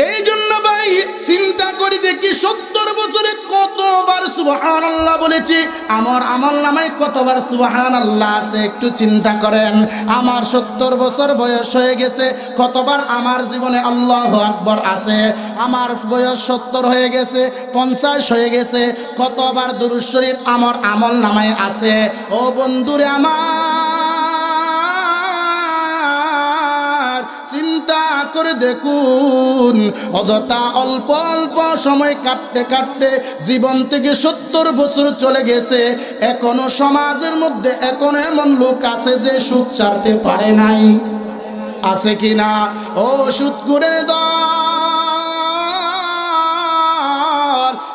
এই জন্য ভাই চিন্তা করি দেখি 70 বছরে কতবার সুবহানাল্লাহ বলেছি, আমার আমলনামায় কতবার সুবহানাল্লাহ আছে একটু চিন্তা করেন। আমার 70 বছর বয়স হয়ে গেছে, কতবার আমার জীবনে আল্লাহু আকবার আছে। আমার বয়স 70 হয়ে গেছে, 50 হয়ে গেছে, কতবার দুরূদ শরীফ আমার আমলনামায় আছে। ও বন্ধুরে আমার, চিন্তা করে দেখুন, অযথা অল্প অল্প সময় কাটতে কাটতে জীবন থেকে 70 বছর চলে গেছে। এখনো সমাজের মধ্যে এখনো এমন লোক আছে যে সুদ ছাড়তে পারে নাই, আছে কিনা? ও সুদখোরের দল,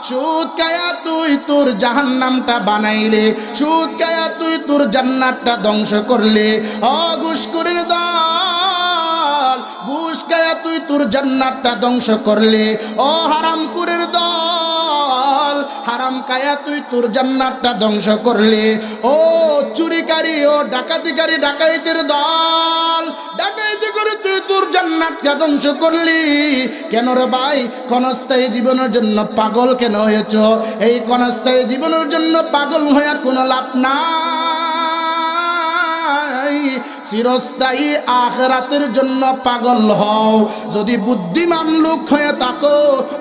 সুদ খায়া তুই তোর জাহান্নামটা বানাইলে, সুদ খায়া তুই তোর জান্নাতটা ধ্বংস করলে। ও ঘুষখোরের দল, ঘুষ খায়া তুই তোর জান্নাতটা ধ্বংস করলে। ও হারামখোরের দল, হারাম খায়া তুই তোর জান্নাতটা ধ্বংস করলে। ও চুরিকারী, ও ডাকাতিকারী, ডাকাইতের দল, ডাকাইতি করে তুই তোর জান্নাতটা ধ্বংস করলি। কেন রে ভাই? ক্ষণস্থায়ী জীবনের জন্য পাগল কেন হয়েছ? এই ক্ষণস্থায়ী জীবনের জন্য পাগল হয়ে কোনো লাভ নাই। চিরস্থায়ী আখিরাতের জন্য পাগল হও। যদি বুদ্ধিমান লোক হয়ে থাকো,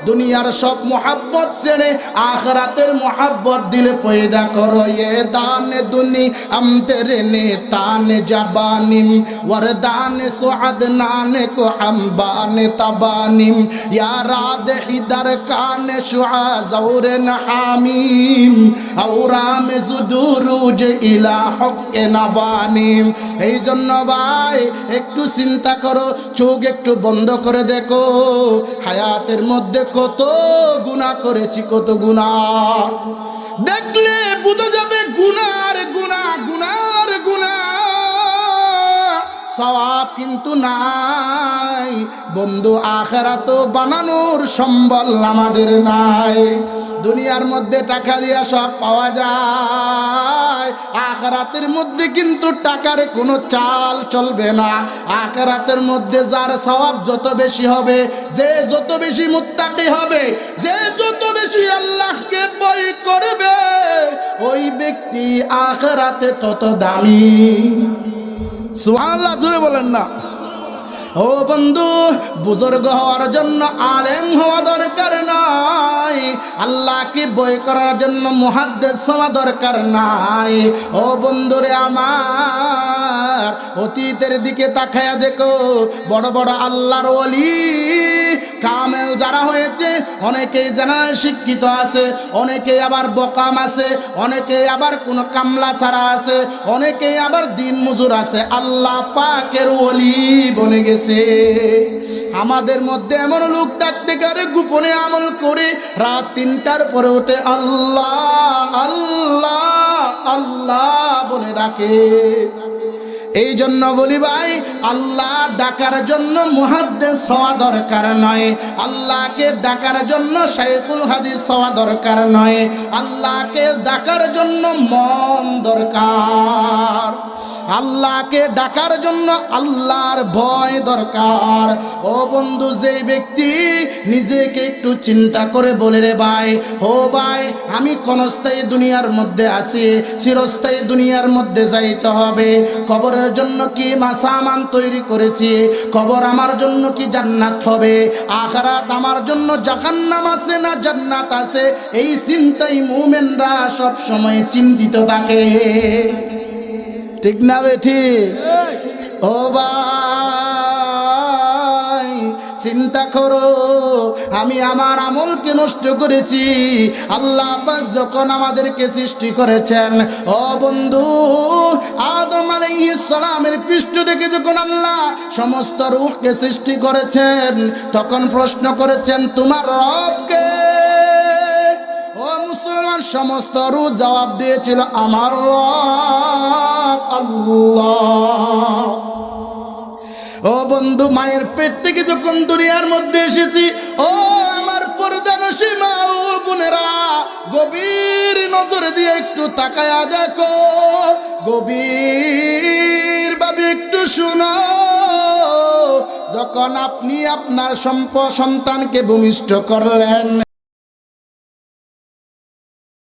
দুনিয়ার সব মোহাব্বত ছেড়ে আখিরাতের মোহাব্বত দিলে পয়দা করো। এ দানে দুনি हम तेरे ने ताने जबानिम वरदाने सुअद नाने को हम बाने तबानिम या राद इधर काने शुआ ज़ौरे नहामीम औरा में जुदुरुज इला हक नबानिम। এই জন্য ভাই একটু চিন্তা করো, চোখ একটু বন্ধ করে দেখো, হায়াতের মধ্যে কত গুনাহ করেছি, কত গুনাহ। দেখলে বুঝা যাবে গুনার গুনাহ, গুনার গুনাহ, সওয়াব কিন্তু নাই। বন্ধু আখিরাত বানানোর সম্বল আমাদের নাই। দুনিয়ার মধ্যে টাকা দিয়া সব পাওয়া যায়, আখিরাতের মধ্যে কিন্তু টাকার কোনো চাল চলবে না। আখিরাতের মধ্যে যার সওয়াব যত বেশি হবে, যে যত বেশি মুত্তাকি হবে, যে যত বেশি আল্লাহকে ভয় করবে, ওই ব্যক্তি আখিরাতে তত দামি। সুবহানাল্লাহ, জোরে বলেন না। ও বন্ধু, বুজুর্গ হওয়ার জন্য আলেম হওয়া দরকার নাই, আল্লাহকে ভয় করার জন্য মুহাদ্দিস হওয়া দরকার নাই। ও বন্ধুরে আমার, অতীতের দিকে তাকায়া দেখো, বড় বড় আল্লাহর ওলি কামেল যারা হয়েছে, অনেকেই জেনারেল শিক্ষিত আছে, অনেকেই আবার বোকাম আছে, অনেকেই আবার কোনো কামলা ছাড়া আছে, অনেকেই আবার দিন মজুর আছে, আল্লাহ পাকের ওলি বনে গেছে। আমাদের মধ্যে এমন লোক থাকতে পারে গোপনে আমল করে রাত 3টার পরে উঠে আল্লাহ আল্লাহ আল্লাহ বলে ডাকে। এই জন্য বলি ভাই, আল্লাহ ডাকার জন্য মুহাদ্দিস হওয়া দরকার নয়, আল্লাহকে ডাকার জন্য শাইখুল হাদিস হওয়া দরকার নয়, আল্লাহকে ডাকার জন্য মন দরকার, আল্লাহকে ডাকার জন্য আল্লাহর ভয় দরকার। ও বন্ধু, যে ব্যক্তি নিজেকে একটু চিন্তা করে বলে রে ভাই, ও ভাই আমি ক্ষণস্থায়ী দুনিয়ার মধ্যে আছি, চিরস্থায়ী দুনিয়ার মধ্যে যাইতে হবে। কবরের জন্য কি মাসামান তৈরি করেছি, কবর আমার জন্য কি জান্নাত হবে, আখিরাত আমার জন্য জাহান্নাম আছে না জান্নাত আছে, এই চিন্তাই মুমিনরা সব সময় চিন্তিত থাকে। ঠিক না বেঠি? ও ভাই চিন্তা করো, আমি আমার আমলকে নষ্ট করেছি। আল্লাহ পাক যখন আমাদেরকে সৃষ্টি করেছেন, ও বন্ধু, আদম আলাইহিস সালামের পৃষ্ঠ থেকে যখন আল্লাহ সমস্ত রূহকে সৃষ্টি করেছেন, তখন প্রশ্ন করেছেন তোমার রবকে? ও মুসলমান, সমস্ত রূহ জবাব দিয়েছিল আমার রব আল্লাহ। ও বন্ধু, মায়ের পেট থেকে যখন দুনিয়ার মধ্যে এসেছি, ও আমার পর্দানশী মা ও বোনেরা, গভীর নজর দিয়ে একটু তাকায়া দেখো, গভীর ভাবে একটু শুনো, যখন আপনি আপনার সন্তানকে ভূমিষ্ঠ করলেন